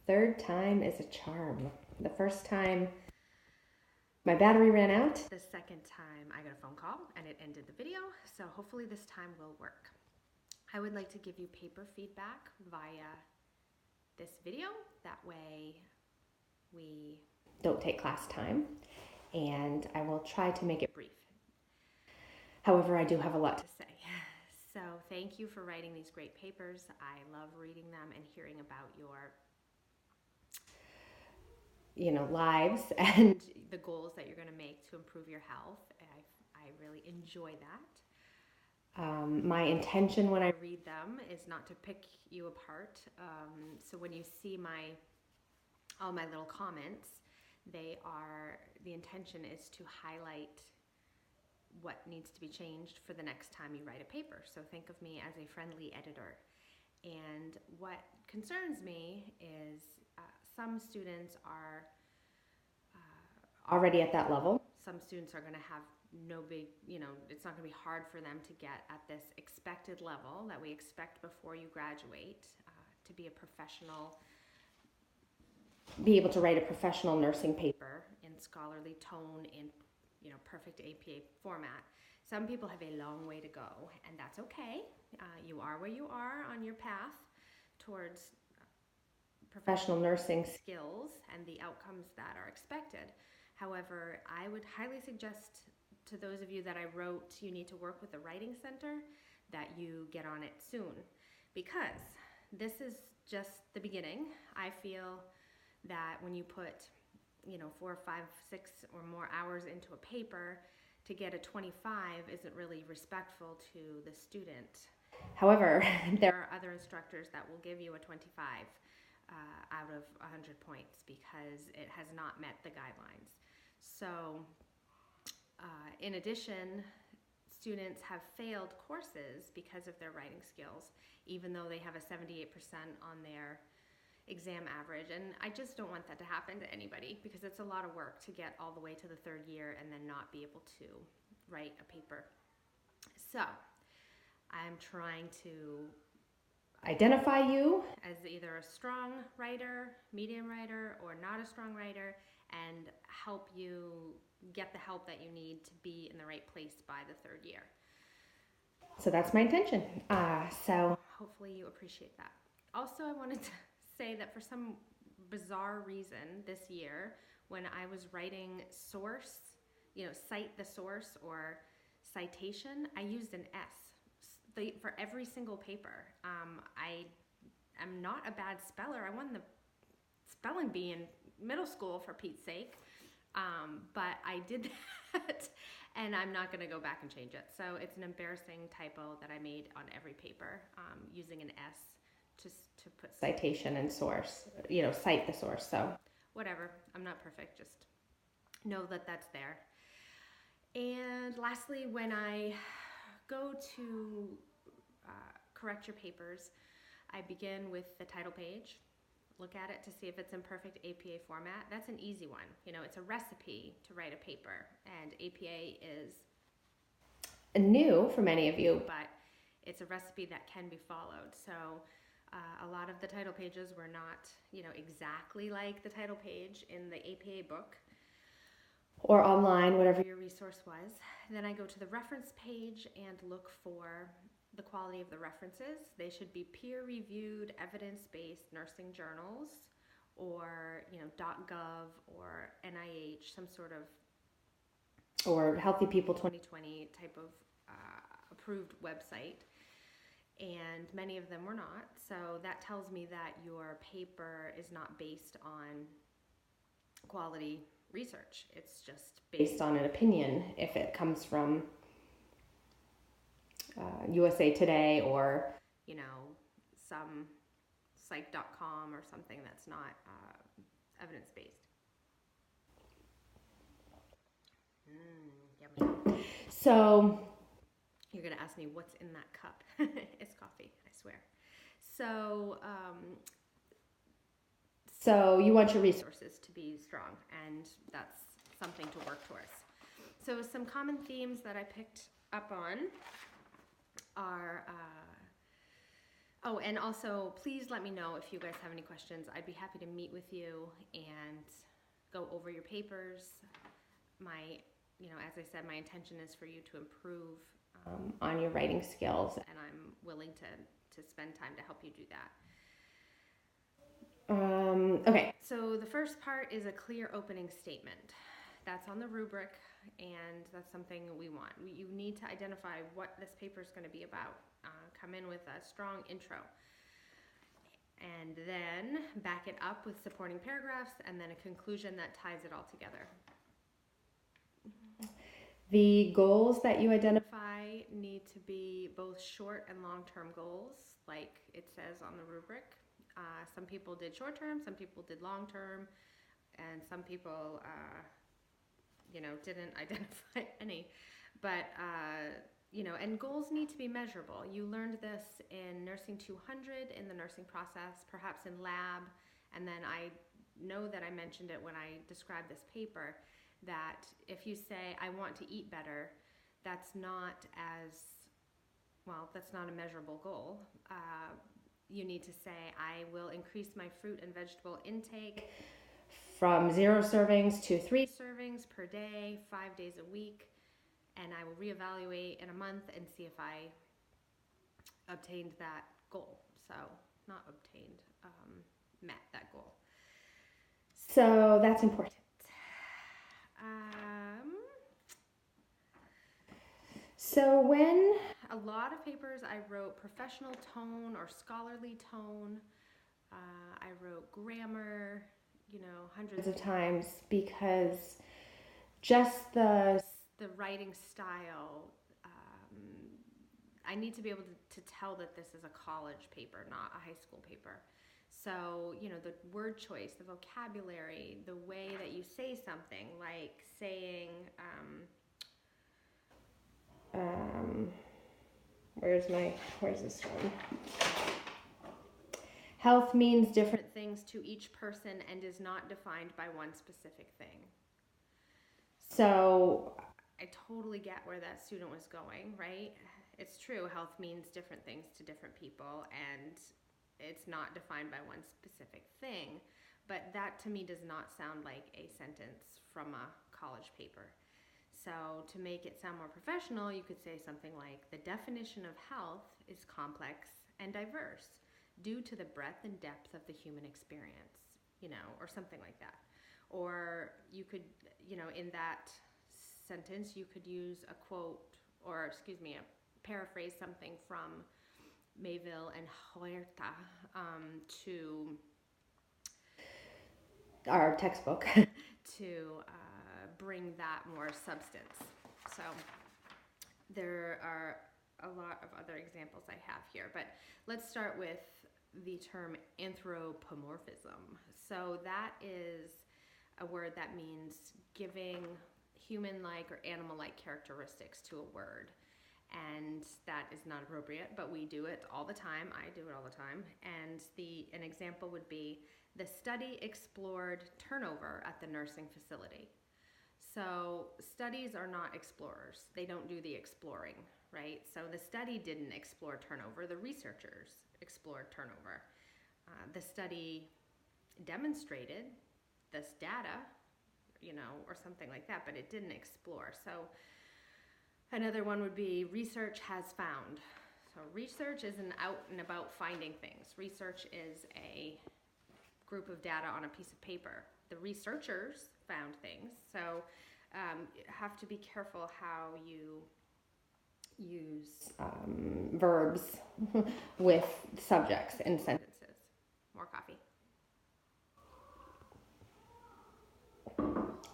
Third time is a charm. The first time my battery ran out. The second time I got a phone call and it ended the video. So hopefully this time will work. I would like to give you paper feedback via this video. That way we don't take class time, and I will try to make it brief. However, I do have a lot to say. So thank you for writing these great papers. I love reading them and hearing about your lives and the goals that you're going to make to improve your health. I really enjoy that. My intention when I read them is not to pick you apart. So when you see all my little comments, the intention is to highlight what needs to be changed for the next time you write a paper. So think of me as a friendly editor. And what concerns me is some students are already at that level. Some students are going to have no big, it's not going to be hard for them to get at this expected level that we expect before you graduate, to be a professional, be able to write a professional nursing paper in scholarly tone, in perfect APA format. Some people have a long way to go, and that's okay. You are where you are on your path towards professional nursing skills and the outcomes that are expected. However, I would highly suggest to those of you that I wrote, you need to work with the Writing Center, that you get on it soon, because this is just the beginning. I feel that when you put 4, 5, 6 or more hours into a paper, to get a 25 isn't really respectful to the student. However, there are other instructors that will give you a 25 out of 100 points because it has not met the guidelines. So in addition, students have failed courses because of their writing skills, even though they have a 78% on their exam average. And I just don't want that to happen to anybody, because it's a lot of work to get all the way to the third year and then not be able to write a paper. So I'm trying to identify you as either a strong writer, medium writer, or not a strong writer, and help you get the help that you need to be in the right place by the third year. So that's my intention. So hopefully you appreciate that. Also, I wanted to say that for some bizarre reason this year, when I was writing source, cite the source or citation, I used an S for every single paper. I am not a bad speller. I won the spelling bee in middle school, for Pete's sake. But I did that, and I'm not going to go back and change it. So it's an embarrassing typo that I made on every paper, using an S to put citation and source, cite the source. So whatever, I'm not perfect, just know that that's there. And lastly, when I go to correct your papers, I begin with the title page, look at it to see if it's in perfect APA format. That's an easy one. It's a recipe to write a paper, and APA is new for many of you, but it's a recipe that can be followed. So a lot of the title pages were not, exactly like the title page in the APA book or online, whatever your resource was. Then I go to the reference page and look for the quality of the references. They should be peer-reviewed, evidence-based nursing journals, or .gov or NIH, some sort of, or Healthy People 2020 type of approved website. And many of them were not. So that tells me that your paper is not based on quality research. It's just based on an opinion, if it comes from USA Today or, some psych.com or something that's not evidence-based. Yummy. So you're going to ask me what's in that cup. It's coffee, I swear. So you want your resources to be strong, and that's something to work towards. So some common themes that I picked up on are Oh, and also please let me know if you guys have any questions. I'd be happy to meet with you and go over your papers. As I said, my intention is for you to improve on your writing skills, and I'm willing to spend time to help you do that. Okay, so the first part is a clear opening statement. That's on the rubric, and that's something we want. You need to identify what this paper is going to be about. Come in with a strong intro. And then back it up with supporting paragraphs, and then a conclusion that ties it all together. The goals that you identify need to be both short and long-term goals, like it says on the rubric. Some people did short-term, some people did long-term, and some people, didn't identify any. But, and goals need to be measurable. You learned this in Nursing 200 in the nursing process, perhaps in lab, and then I know that I mentioned it when I described this paper, that if you say, I want to eat better, that's not a measurable goal. You need to say, I will increase my fruit and vegetable intake from 0 servings to 3 servings per day, 5 days a week, and I will reevaluate in a month and see if I obtained that goal. So, not obtained, met that goal. So that's important. So when a lot of papers I wrote professional tone or scholarly tone, I wrote grammar, hundreds of times, because just the writing style, I need to be able to tell that this is a college paper, not a high school paper. So, the word choice, the vocabulary, the way that you say something, like saying, where's this one? Health means different things to each person and is not defined by one specific thing. So I totally get where that student was going, right? It's true, health means different things to different people, and it's not defined by one specific thing, but that to me does not sound like a sentence from a college paper. So to make it sound more professional, you could say something like, the definition of health is complex and diverse due to the breadth and depth of the human experience, or something like that. Or you could, in that sentence, you could use a quote, paraphrase something from Mayville and Huerta to our textbook to bring that more substance. So there are a lot of other examples I have here, but let's start with the term anthropomorphism. So that is a word that means giving human-like or animal-like characteristics to a word. And that is not appropriate, but we do it all the time. I do it all the time. And an example would be, the study explored turnover at the nursing facility. So studies are not explorers. They don't do the exploring, right? So the study didn't explore turnover. The researchers explored turnover. The study demonstrated this data, or something like that, but it didn't explore. So another one would be, research has found. So research is an out and about finding things. Research is a group of data on a piece of paper. The researchers found things. So you have to be careful how you use verbs with subjects in sentences. More coffee.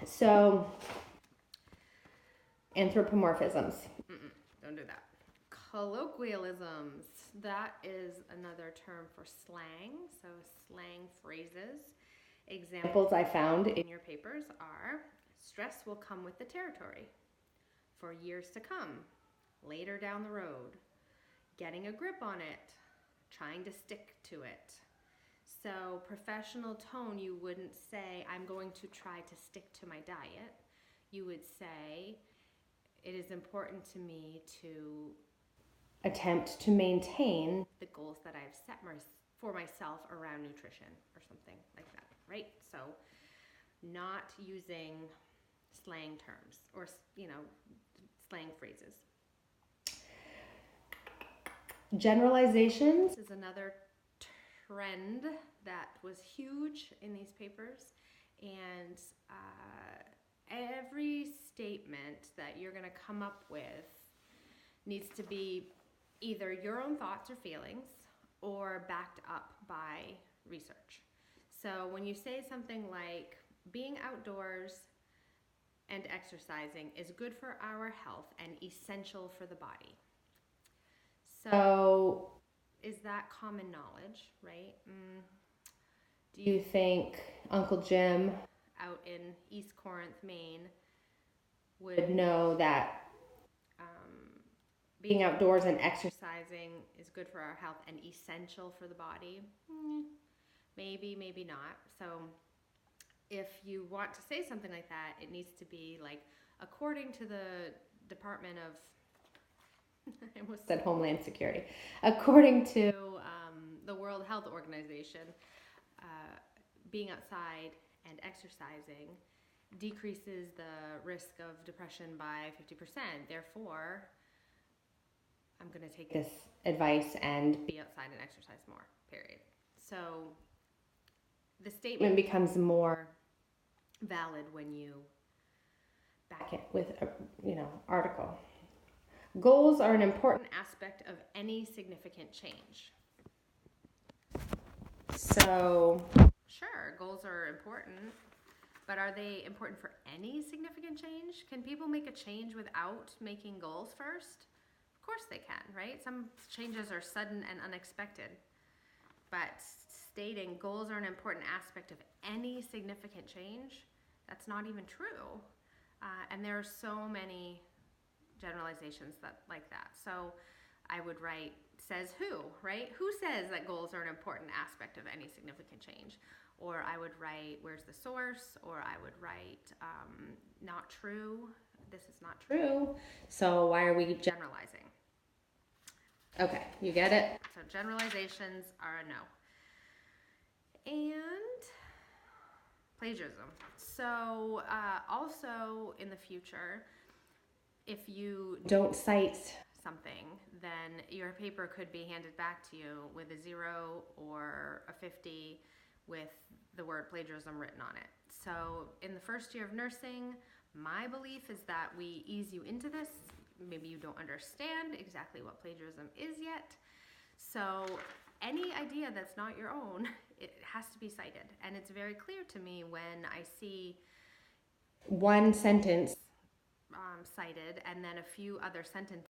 So, anthropomorphisms. Don't do that. Colloquialisms. That is another term for slang. So slang phrases. Examples I found in your papers are, stress will come with the territory, for years to come, later down the road, getting a grip on it, trying to stick to it. So professional tone, you wouldn't say, I'm going to try to stick to my diet. You would say, it is important to me to attempt to maintain the goals that I've set for myself around nutrition or something like that, right? So not using slang terms or, slang phrases. Generalizations is another trend that was huge in these papers, and every statement that you're going to come up with needs to be either your own thoughts or feelings or backed up by research. So when you say something like being outdoors and exercising is good for our health and essential for the body. So is that common knowledge, right? Do you think Uncle Jim out in East Corinth, Maine would know that being outdoors and exercising is good for our health and essential for the body? Maybe, maybe not. So if you want to say something like that, it needs to be like, according to the Department of, I almost said Homeland Security, according to the World Health Organization, being outside and exercising decreases the risk of depression by 50%. Therefore, I'm going to take this advice and be outside and exercise more, period. So the statement becomes more valid when you back it with a, article. Goals are an important aspect of any significant change. So, sure, goals are important, but are they important for any significant change? Can people make a change without making goals first? Of course they can, right? Some changes are sudden and unexpected, but stating goals are an important aspect of any significant change, that's not even true. And there are so many generalizations like that. So I would write, says who, right? Who says that goals are an important aspect of any significant change? Or I would write, where's the source? Or I would write, not true. This is not true. So why are we generalizing? Okay, you get it? So generalizations are a no. And plagiarism. So also in the future, if you don't cite something, then your paper could be handed back to you with a 0 or a 50 with the word plagiarism written on it. So in the first year of nursing, my belief is that we ease you into this. Maybe you don't understand exactly what plagiarism is yet. So any idea that's not your own, it has to be cited. And it's very clear to me when I see one sentence cited and then a few other sentences